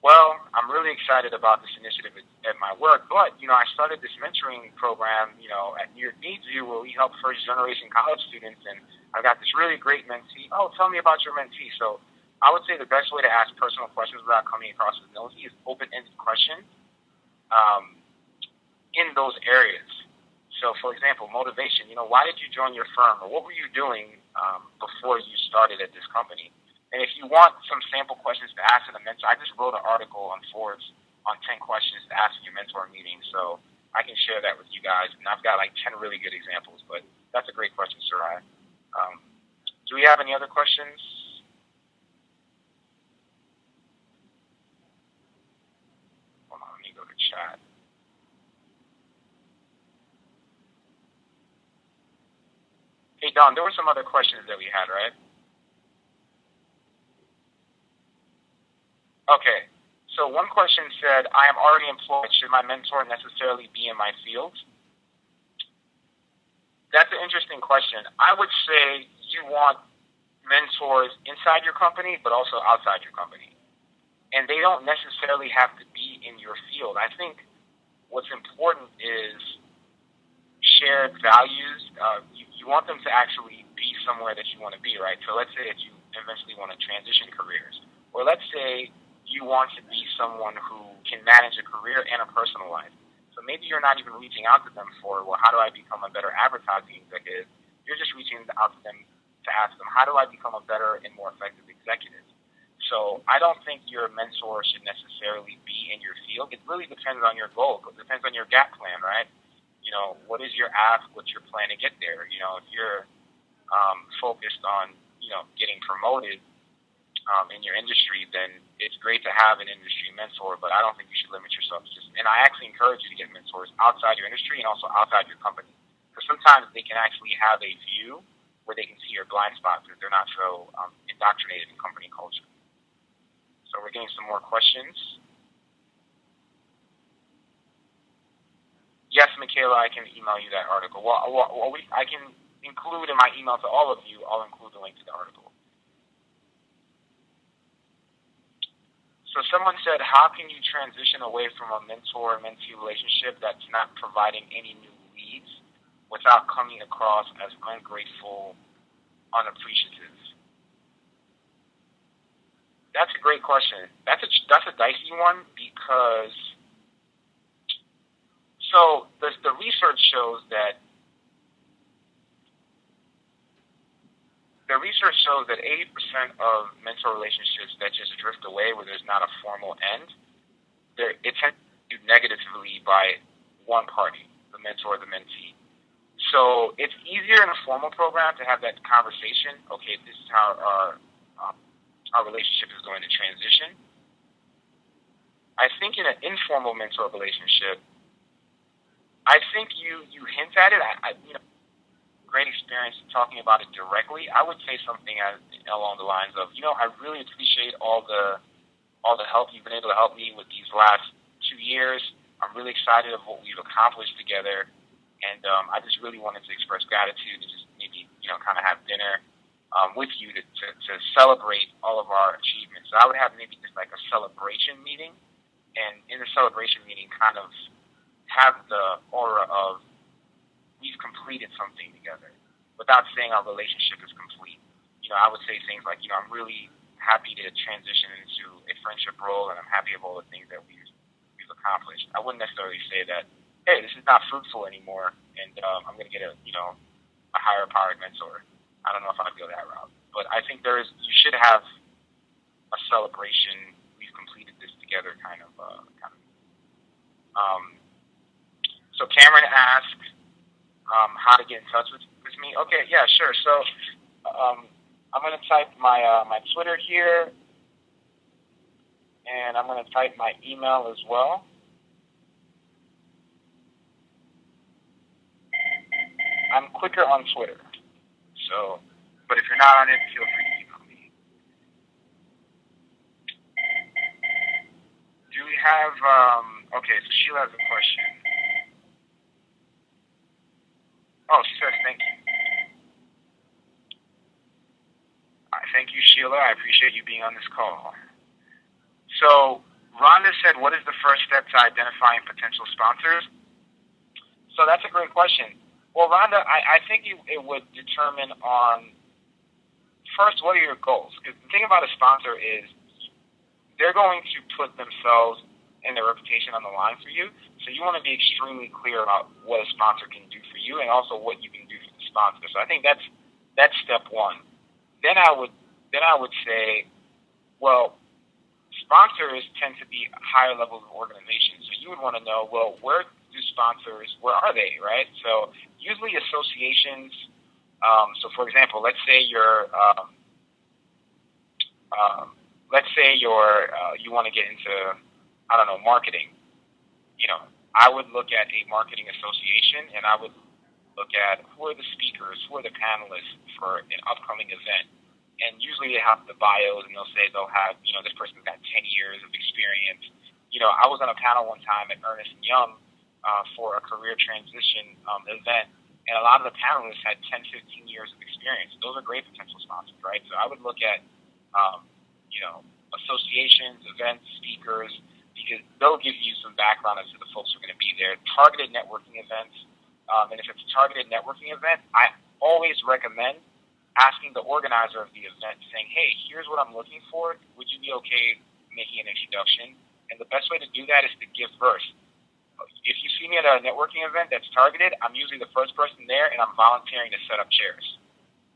Well, I'm really excited about this initiative at my work, but, I started this mentoring program, at New York Needs You, where we help first-generation college students, and I've got this really great mentee. Oh, tell me about your mentee. So I would say the best way to ask personal questions without coming across as nosy is open-ended questions um, in those areas. So, for example, motivation. Why did you join your firm, or what were you doing before you started at this company? And if you want some sample questions to ask in a mentor, I just wrote an article on Forbes on 10 questions to ask in your mentor meeting. So I can share that with you guys. And I've got like 10 really good examples, but that's a great question, Sarai. Do we have any other questions? Hold on, let me go to chat. Hey, Don, there were some other questions that we had, right? Okay. So one question said, I am already employed. Should my mentor necessarily be in my field? That's an interesting question. I would say you want mentors inside your company, but also outside your company. And they don't necessarily have to be in your field. I think what's important is shared values. You want them to actually be somewhere that you want to be, right? So let's say that you eventually want to transition careers. Or let's say you want to be someone who can manage a career and a personal life. So maybe you're not even reaching out to them for, well, how do I become a better advertising executive? You're just reaching out to them to ask them, how do I become a better and more effective executive? So I don't think your mentor should necessarily be in your field. It really depends on your goal. It depends on your gap plan, right? What is your ask? What's your plan to get there? If you're focused on, getting promoted in your industry, then it's great to have an industry mentor, but I don't think you should limit yourself to just, and I actually encourage you to get mentors outside your industry and also outside your company. Because sometimes they can actually have a view where they can see your blind spots because they're not so indoctrinated in company culture. So we're getting some more questions. Yes, Michaela, I can email you that article. I can include in my email to all of you, I'll include the link to the article. So someone said, how can you transition away from a mentor-mentee relationship that's not providing any new leads without coming across as ungrateful, unappreciative? That's a great question. That's a dicey one because the research shows that 80% of mentor relationships that just drift away where there's not a formal end, it tends to be negatively by one party, the mentor or the mentee. So it's easier in a formal program to have that conversation. Okay, this is how our relationship is going to transition. I think in an informal mentor relationship, I think you hint at it. Great experience talking about it directly. I would say something along the lines of, I really appreciate all the help you've been able to help me with these last 2 years. I'm really excited of what we've accomplished together, and I just really wanted to express gratitude and just maybe kind of have dinner with you to celebrate all of our achievements. So I would have maybe just like a celebration meeting, and in the celebration meeting, kind of have the aura of we've completed something together without saying our relationship is complete. I would say things like, I'm really happy to transition into a friendship role, and I'm happy of all the things that we've accomplished. I wouldn't necessarily say that, hey, this is not fruitful anymore, and I'm going to get a higher powered mentor. I don't know if I'd go that route, but I think you should have a celebration. We've completed this together, kind of. So Cameron asked, how to get in touch with me. Okay, yeah, sure. So I'm going to type my Twitter here, and I'm going to type my email as well. I'm quicker on Twitter. So, but if you're not on it, feel free to email me. Do we have, okay, so Sheila has a question. Oh, she says thank you. Thank you, Sheila. I appreciate you being on this call. So Rhonda said, what is the first step to identifying potential sponsors? So that's a great question. Well, Rhonda, I think it would determine on, first, what are your goals? Because the thing about a sponsor is they're going to put themselves and their reputation on the line for you. So you want to be extremely clear about what a sponsor can do for you and also what you can do for the sponsor. So I think that's step one. Then I would say, well, sponsors tend to be higher levels of organizations. So you would want to know, well, where are they, right? So usually associations, so for example, let's say you want to get into, I don't know, marketing. I would look at a marketing association, and I would look at who are the speakers, who are the panelists for an upcoming event. And usually they have the bios, and they'll say they'll have, this person's got 10 years of experience. I was on a panel one time at Ernst & Young for a career transition event, and a lot of the panelists had 10, 15 years of experience. Those are great potential sponsors, right? So I would look at, associations, events, speakers, because they'll give you some background as to the folks who are going to be there. Targeted networking events, and if it's a targeted networking event, I always recommend asking the organizer of the event, saying, hey, here's what I'm looking for. Would you be okay making an introduction? And the best way to do that is to give first. If you see me at a networking event that's targeted, I'm usually the first person there, and I'm volunteering to set up chairs.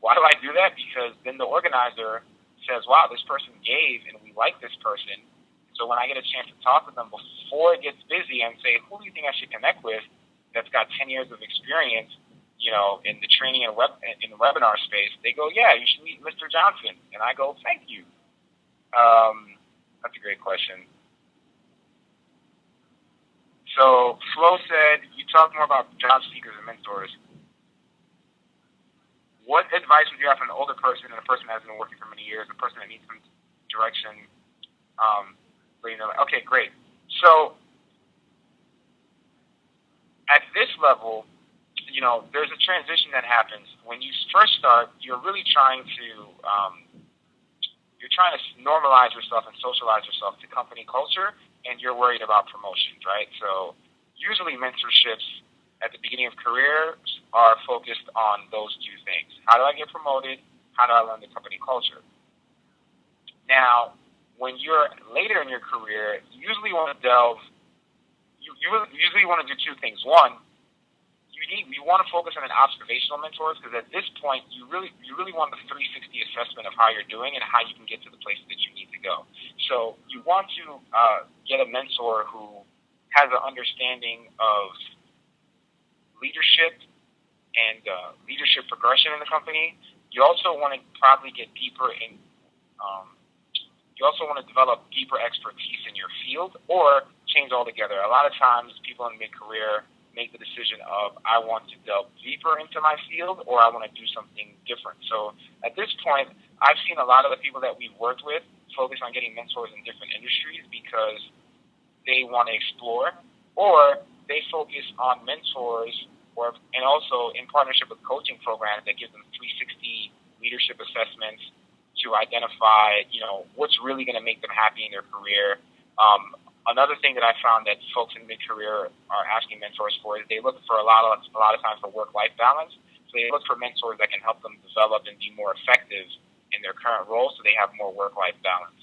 Why do I do that? Because then the organizer says, wow, this person gave, and we like this person. So when I get a chance to talk with them before it gets busy and say, who do you think I should connect with that's got 10 years of experience, in the training and in the webinar space, they go, yeah, you should meet Mr. Johnson. And I go, thank you. That's a great question. So Flo said, you talk more about job seekers and mentors. What advice would you have for an older person and a person that has been working for many years, a person that needs some direction? Okay, great. So at this level, there's a transition that happens. When you first start, you're really trying to normalize yourself and socialize yourself to company culture, and you're worried about promotions, right? So usually mentorships at the beginning of careers are focused on those two things. How do I get promoted? How do I learn the company culture? Now, when you're later in your career, you usually want to usually want to do two things. One, you want to focus on an observational mentors, because at this point, you really want the 360 assessment of how you're doing and how you can get to the places that you need to go. So you want to get a mentor who has an understanding of leadership and leadership progression in the company. You also want to probably get deeper in. You also want to develop deeper expertise in your field, or change altogether. A lot of times, people in mid-career make the decision of, I want to delve deeper into my field, or I want to do something different. So at this point, I've seen a lot of the people that we've worked with focus on getting mentors in different industries because they want to explore, or they focus on mentors, and also in partnership with coaching programs that give them 360 leadership assessments to identify, what's really going to make them happy in their career. Another thing that I found that folks in mid-career are asking mentors for is they look for a lot of times for work-life balance. So they look for mentors that can help them develop and be more effective in their current role, so they have more work-life balance.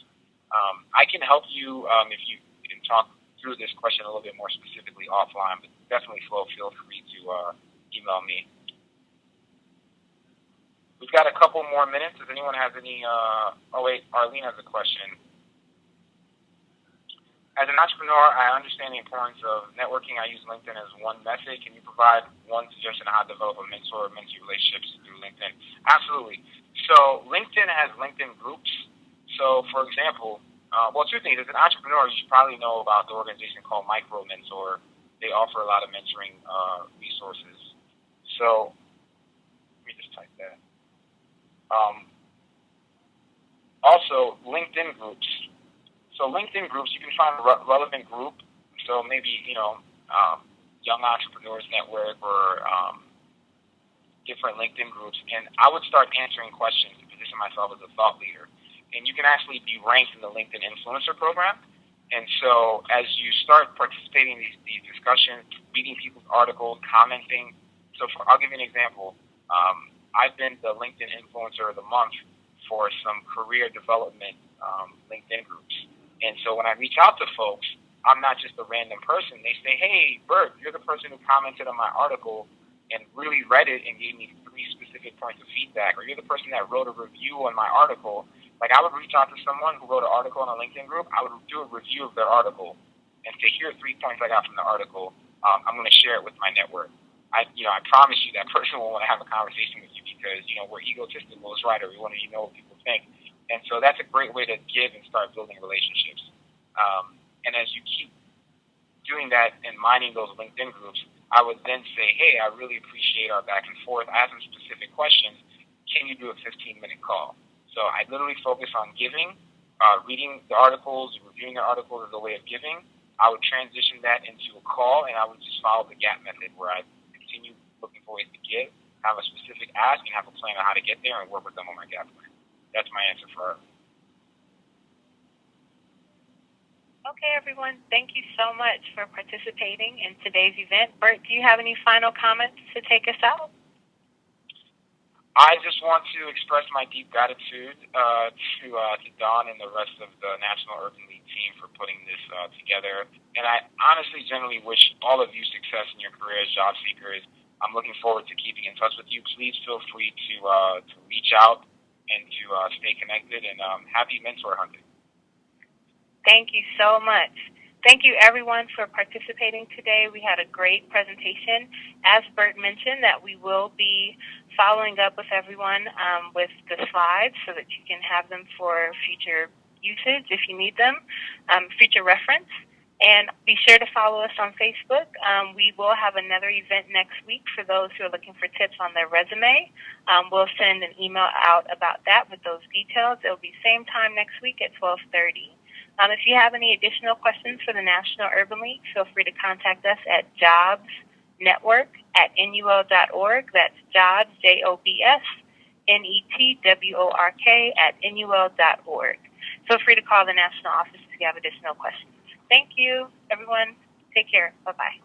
I can help you if you can talk through this question a little bit more specifically offline, but definitely, Flo, feel free to email me. We've got a couple more minutes. If anyone has any... Arlene has a question. As an entrepreneur, I understand the importance of networking. I use LinkedIn as one method. Can you provide one suggestion on how to develop a mentor or mentee relationships through LinkedIn? Absolutely. So LinkedIn has LinkedIn groups. So, for example, two things. As an entrepreneur, you should probably know about the organization called Micro Mentor. They offer a lot of mentoring resources. So let me just type that. Also, LinkedIn groups. So LinkedIn groups, you can find a relevant group. So maybe, Young Entrepreneurs Network or different LinkedIn groups. And I would start answering questions to position myself as a thought leader. And you can actually be ranked in the LinkedIn Influencer Program. And so as you start participating in these discussions, reading people's articles, commenting. So I'll give you an example. I've been the LinkedIn Influencer of the Month for some career development LinkedIn groups. And so when I reach out to folks, I'm not just a random person. They say, hey, Bert, you're the person who commented on my article and really read it and gave me 3 specific points of feedback. Or you're the person that wrote a review on my article. Like I would reach out to someone who wrote an article on a LinkedIn group. I would do a review of their article and say, here are 3 points I got from the article. I'm going to share it with my network. I promise you that person will want to have a conversation with you because, we're egotistical, it's right, or we want to know what people think. And so that's a great way to give and start building relationships. And as you keep doing that and mining those LinkedIn groups, I would then say, hey, I really appreciate our back and forth. I have some specific questions. Can you do a 15-minute call? So I literally focus on giving, reading the articles, reviewing the articles as a way of giving. I would transition that into a call, and I would just follow the GAP method where I continue looking for ways to give, have a specific ask, and have a plan on how to get there and work with them on my GAP plan. That's my answer for her. Okay, everyone. Thank you so much for participating in today's event. Bert, do you have any final comments to take us out? I just want to express my deep gratitude to Don and the rest of the National Urban League team for putting this together. And I honestly generally wish all of you success in your career as job seekers. I'm looking forward to keeping in touch with you. Please feel free to reach out and to stay connected, and happy mentor hunting. Thank you so much. Thank you, everyone, for participating today. We had a great presentation. As Bert mentioned, that we will be following up with everyone with the slides so that you can have them for future usage if you need them, future reference. And be sure to follow us on Facebook. We will have another event next week for those who are looking for tips on their resume. We'll send an email out about that with those details. It'll be same time next week at 12:30. If you have any additional questions for the National Urban League, feel free to contact us at JobsNetwork@NUL.org. That's Jobs, JOBSNETWORK@NUL.org. Feel free to call the national office if you have additional questions. Thank you, everyone. Take care. Bye-bye.